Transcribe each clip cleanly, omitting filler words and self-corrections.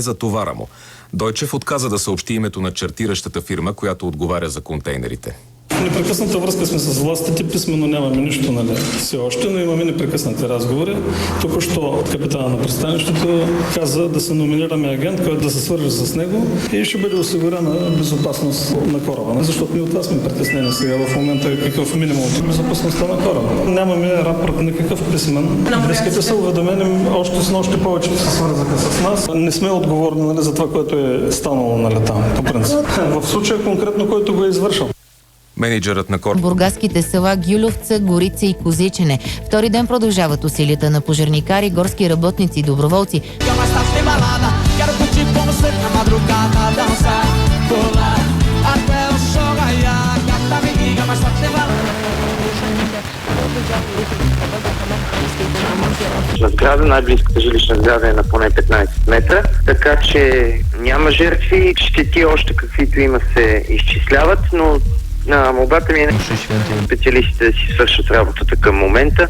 за товара му. Дойчев отказа да съобщи името на чартиращата фирма, която отговаря за контейнерите. В непрекъсната връзка сме с властите, писмено нямаме нищо, нали, все още, но имаме непрекъснати разговори. Току-що капитана на пристанището каза да се номинираме агент, който да се свържи с него и ще бъде осигурена безопасност на кораба. Защото ние от това сме притеснени сега в момента какъв минимум от безопасността на кораба. Нямаме рапорт никакъв писмен. Близките са уведомени, още повече се свързаха с нас. Не сме отговорни, нали, за това, което е станало, нали, там, по принцип. В случая конкретно, който го е извършил. Менеджерът на кораб. Бургаските села Гюльовца, Горица и Козичене. Втори ден продължават усилията на пожарникари, горски работници и доброволци. Сграда, най-близката жилищна сграда е на поне 15 метра, така че няма жертви, още каквито има се изчисляват, но молбата ми е специалистите да си свършат работата към момента.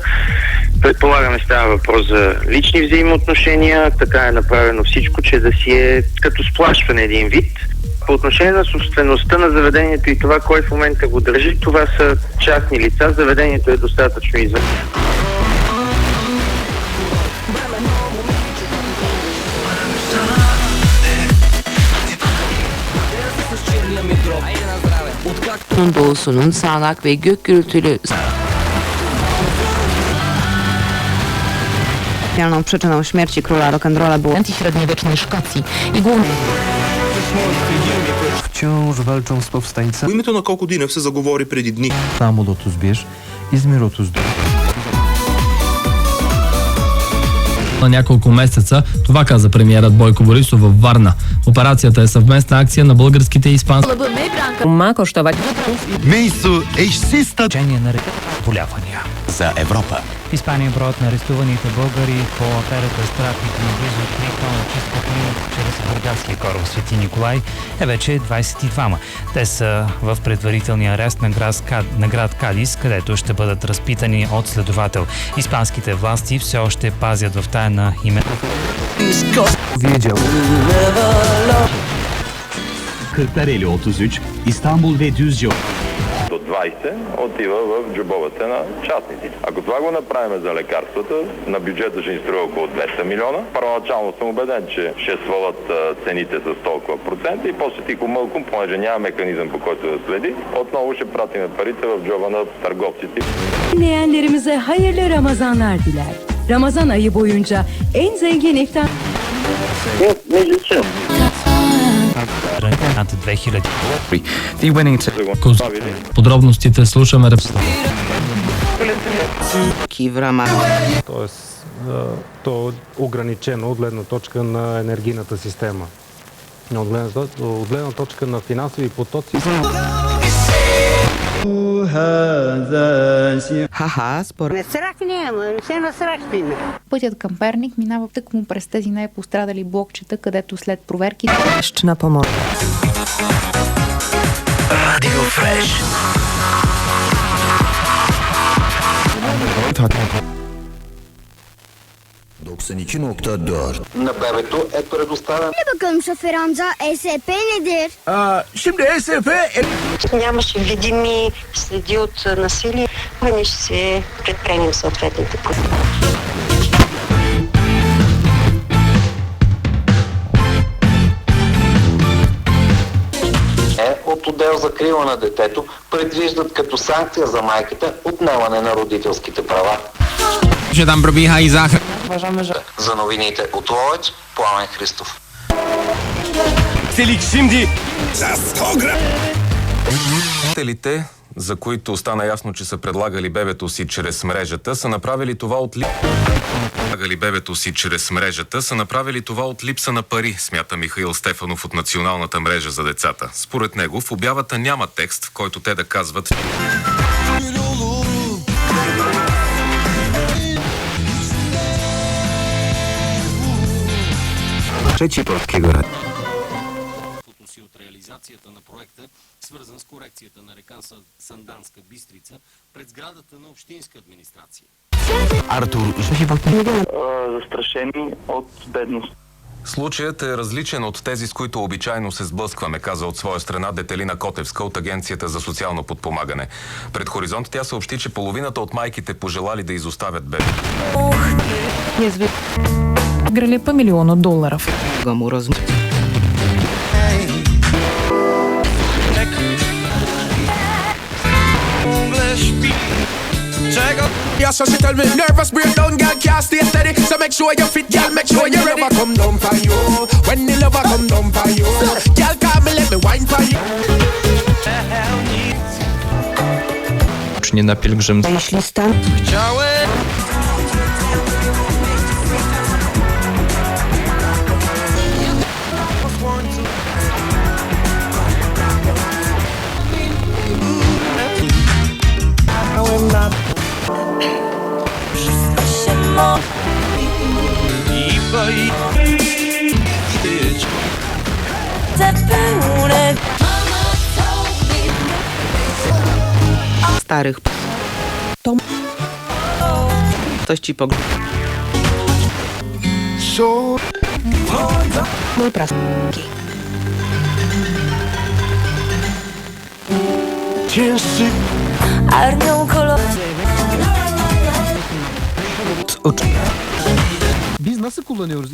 Предполагаме, става въпрос за лични взаимоотношения, така е направено всичко, че да си е като сплашване един вид. По отношение на собствеността на заведението и това, кой в момента го държи, това са частни лица, заведението е достатъчно известно. Doğusunun sağanak ve gök gürültülü przyczyną śmierci króla rock'n'rolla był Średniowiecznej Szkocji i główny. Wciąż walczą z powstańcami. Името на Кокодинев се заговори преди дни. İstanbul'u збеж, İzmir 32. На няколко месеца, това каза премиерът Бойко Борисов във Варна. Операцията е съвместна акция на българските и испански. Miejscu eșsistă Полявания. за Европа. В Испания броят на арестуваните българи по аферата с трафик на близо 3 тона чиста плин чрез бургаския кораб Свети Николай е вече 22. Те са в предварителния арест на град Кадис, където ще бъдат разпитани от следовател. Испанските власти все още пазят в тайна името. Kırklareli 33, İstanbul ve Düzce. До 20 отива в джобовете на частниците. Ако това го направим за лекарствата, на бюджета ще ни струва около 200 милиона. Първоначално съм убеден, че ще свалят цените с толкова процента и после тихомълком, понеже няма механизъм по който да следи, отново ще пратим парите в джоба на търговците. Dinleyenlerimize hayırlı Ramazanlar diler. Ramazan ayı boyunca en zengin iftar... над 2000. Подробностите слушаме. Тоест, то е ограничено от гледна точка на енергийната система. От гледна точка на финансови потоци. Пътят към Перник минава тъкмо през тези най-пострадали блокчета, където след проверки... na pomoc. Radio Fresh. На бебето е предоставен. Ne bakalım şoför amca, ESP nedir? Şimdi ESP... Нямаше видими следи от насилие. Ние ще се предприемем съответните пъти. От отдел за закрила на детето предвиждат като санкция за майката отнемане на родителските права. За новините от Ловеч, Пламен Христов. Телите, за които стана ясно, че са предлагали бебето си чрез мрежата, са направили това от липса на пари, смята Михаил Стефанов от Националната мрежа за децата. Според него в обявата няма текст, в който те да казват си от реализацията на проекта, свързан с корекцията на река Санданска Бистрица пред сградата на общинска администрация. Артур Застрашени от бедност. Случаят е различен от тези, с които обичайно се сблъскваме, каза от своя страна Детелина Котевска от Агенцията за социално подпомагане. Пред Хоризонт тя съобщи, че половината от майките пожелали да изоставят бебе. Грали по $1 милиона. Yeah, so she tell me nervous breakdown, girl can't stay steady. So make sure you fit, girl, make sure you ready. Come down for you. When the lover come down for you, girl, call me, let me wine for you. Ucznie na pielgrzymce. Jeśli stan starych. Ktoś ci pogrzeb. mój praski. Armią kolor. Biz nasıl kullanıyoruz?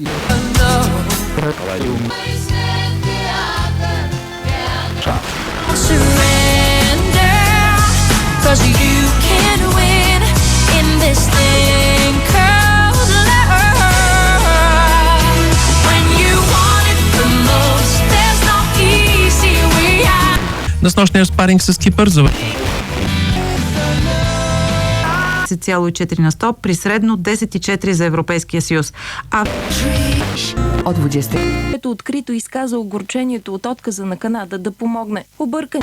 Cause you can win in this thing called love. When you want it the most, there's no easy way out. На снощния спаринг с Кипър за 10,4 на 100 при средно 10,4 за Европейския съюз. От 20. Ето открито изказа огорчението от отказа на Канада да помогне. Объркан.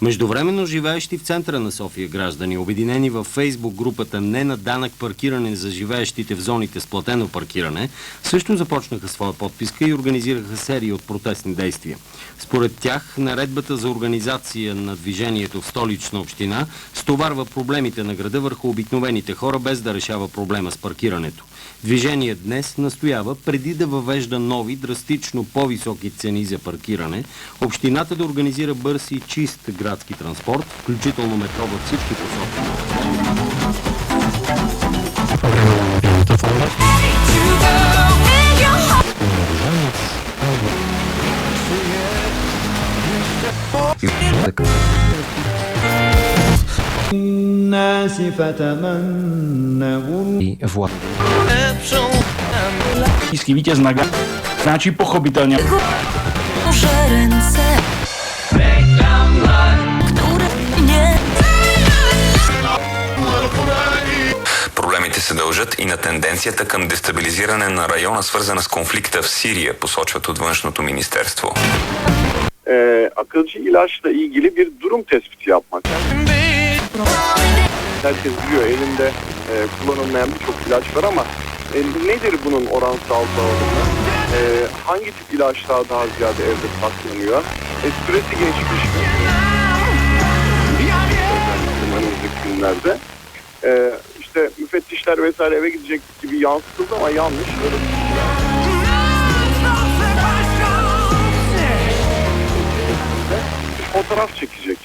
Междувременно живеещи в центъра на София граждани, обединени във Фейсбук групата "Не на данък паркиране" за живеещите в зоните с платено паркиране, също започнаха своя подписка и организираха серия от протестни действия. Според тях, наредбата за организация на движението в Столична община стоварва проблемите на града върху обикновените хора, без да решава проблема с паркирането. Движение днес настоява, преди да въвежда нови, драстично по-високи цени за паркиране, общината да организира бърз и чист градски транспорт, включително метро във всички посоки. Niski vítěz naga, značí pochopitelně. Проблемите се дължат и на тенденцията към дестабилизиране на района, свързана с конфликта в Сирия, посочват от Външното министерство. Akılcı ilaçla ilgili bir durum tespiti yapmak. Herkes biliyor elinde kullanılmayan birçok ilaç var ama nedir bunun oransal dağılımı? Hangi tip ilaçlar daha ziyade evde saklanıyor? Süresi geçmiş mi? Önümüzdeki günlerde. İşte müfettişler vesaire eve gidecek gibi yansıtıldı ama yanlış. Öyle bir fotoğraf çekecek.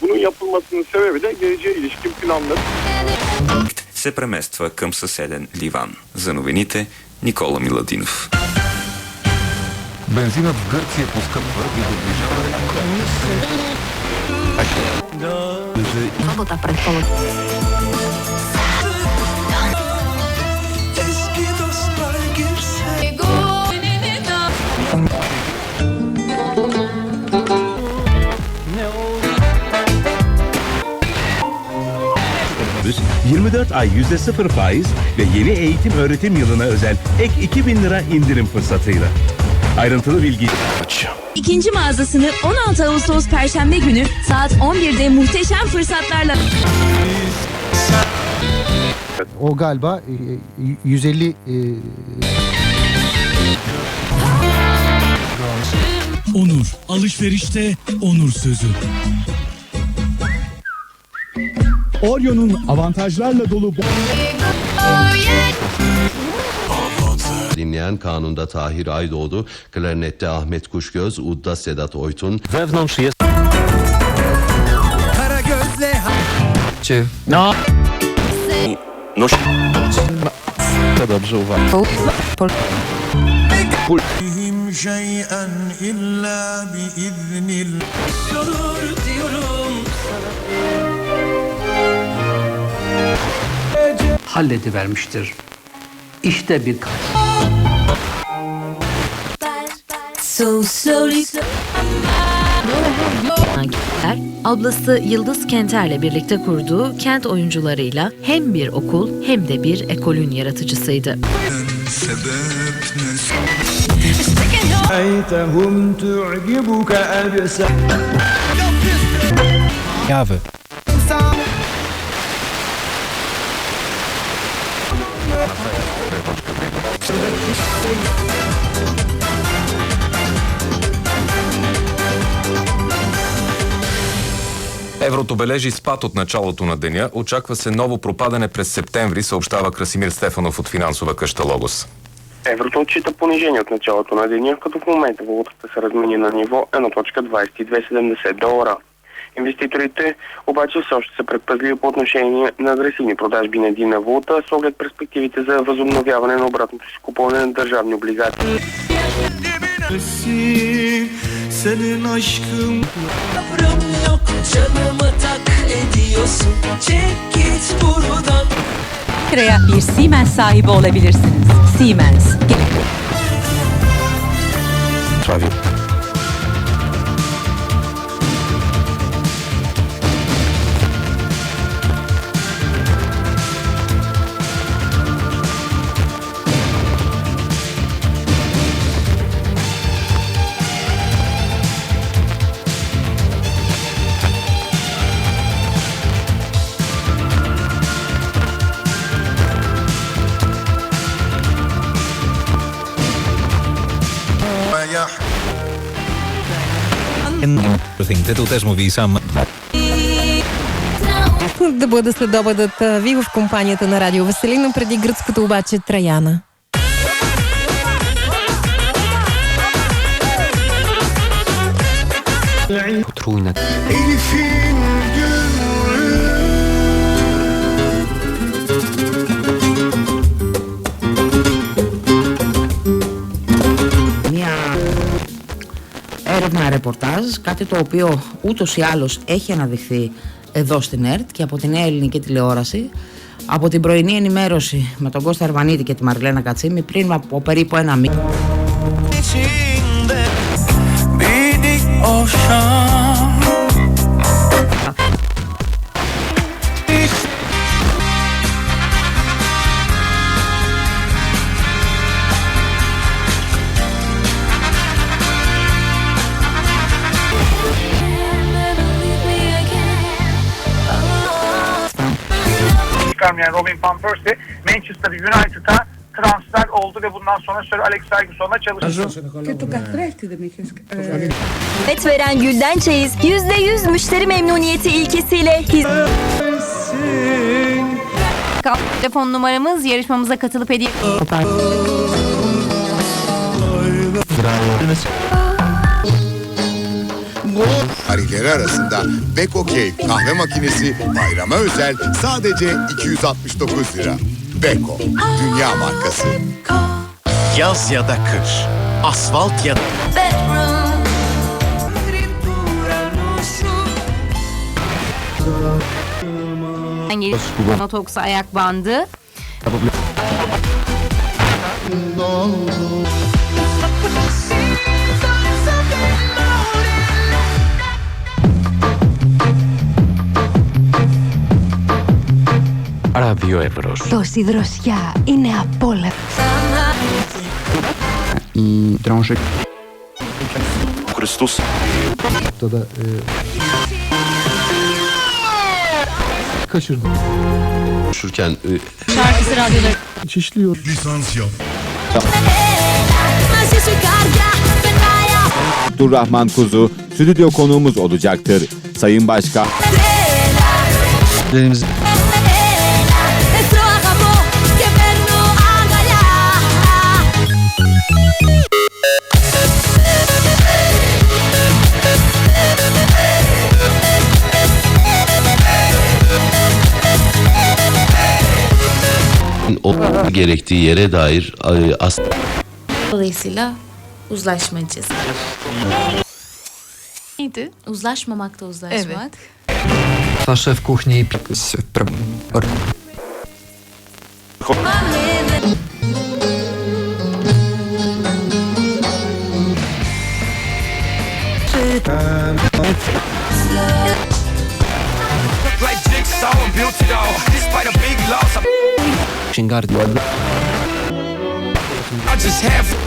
Bunun yapılmasının sebebi de geleceğe ilişkin planları. Се премества към съседен Ливан. За новините Никола Миладинов. Бензинът в Гърция поскъпва и доближава. %, 24 ay %0 faiz ve yeni eğitim öğretim yılına özel ek 2.000 lira indirim fırsatıyla. Ayrıntılı bilgi. İkinci mağazasını 16 Ağustos Perşembe günü saat 11'de muhteşem fırsatlarla... O galiba 150 Onur, alışverişte onur sözü. Orion'un avantajlarla dolu Dinleyen Kanun'da Tahir Aydoğdu, klarnette Ahmet Kuşgöz, udda Sedat Oytun. Wewnątrz jest... Kara gözle... Czy... No. No... To dobrze uważam. شيئا إلا بإذن الله halledivermiştir. İşte bir ablası Yıldız Kenter'le birlikte kurduğu kent oyuncularıyla hem bir okul hem de bir ekolün yaratıcısıydı. Jawy. Еврото бележи спад от началото на деня. Очаква се ново пропадане през септември, съобщава Красимир Стефанов от финансова къща Логос. Еврото отчита понижение от началото на деня, като в момента валутата се размени на ниво 1.2270 долара. Инвеститорите обаче все още са предпазливи по отношение на агресивни продажби на единна валута с оглед перспективите за възобновяване на обратното си купуване на държавни облигации. Senin aşkım yok canımı tak ediyorsun. Çek git buradan. Bir Siemens sahibi olabilirsiniz. Siemens. Travi. Ти теж mówi сам. Да бъде следобедът ви в компанията на Радио Веселина, преди гръцкото обаче Траяна. Potrójne. Έρευνα ρεπορτάζ, κάτι το οποίο ούτως ή άλλως έχει αναδειχθεί εδώ στην ΕΡΤ και από τη Νέα Ελληνική Τηλεόραση, από την πρωινή ενημέρωση με τον Κώστα Αρβανίτη και τη Μαριλένα Κατσίμη πριν από περίπου ένα μήνα. Yani Robin Van Persie Manchester United'a transfer oldu ve bundan sonra Sir Alex Ferguson'la çalışacak. Hizmet veren Gülden Çeyiz %100 müşteri memnuniyeti ilkesiyle telefon numaramız, yarışmamıza katılıp hediye Tarihleri arasında Beko Cave kahve makinesi bayrama özel sadece 269 lira. Beko, dünya markası. Yaz ya da kış, asfalt ya da... Notox ayak bandı. Άρα 2 ευρώ. Τόση δροσιά είναι απόλαυση. Drążek. Chrystus. To da... Kaçırdım. Konuşurken... Şarkısı radyoda. Çişliyor. Lisans yok. Abdurrahman Kuzu stüdyo konuğumuz olacaktır. Sayın Başkan. gerektiği yere dair Dolayısıyla uzlaşmacıyız. Neydi? Uzlaşmamakta uzlaşmak. Wasze w kuchni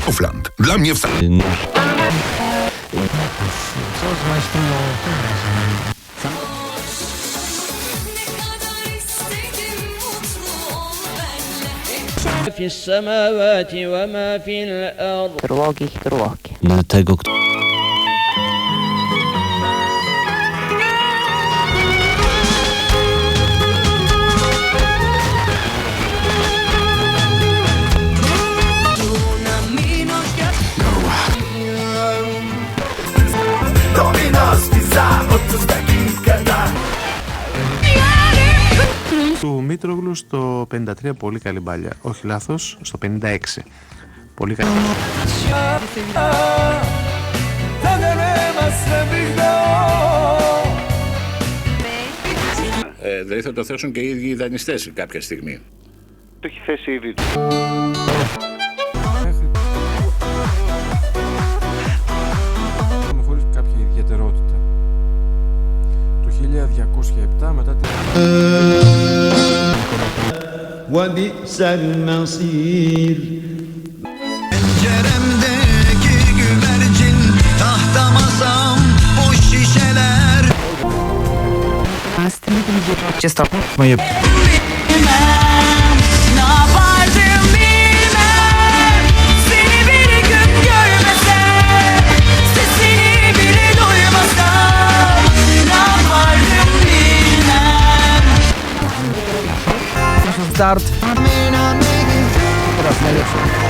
Kaufland. Dla mnie في السماوات وما في الأرض. Tego, Του Μήτρογλου στο 53, πολύ καλή μπάλια. Όχι λάθος, στο 56. Πολύ καλή. Δηλαδή θα το θέσουν και οι ίδιοι οι δανειστές κάποια στιγμή. Το έχει θέσει ήδη. Χωρίς κάποια ιδιαιτερότητα. Το 1207 μετά την... وبئس المصير Penceremdeki güvercin, tahta masam, boş şişeler. Moje Ne yapardım bilmem, seni bir gün görmesem, sesini bile duymasam. Ne yapardım bilmem. start. Teraz najlepszy.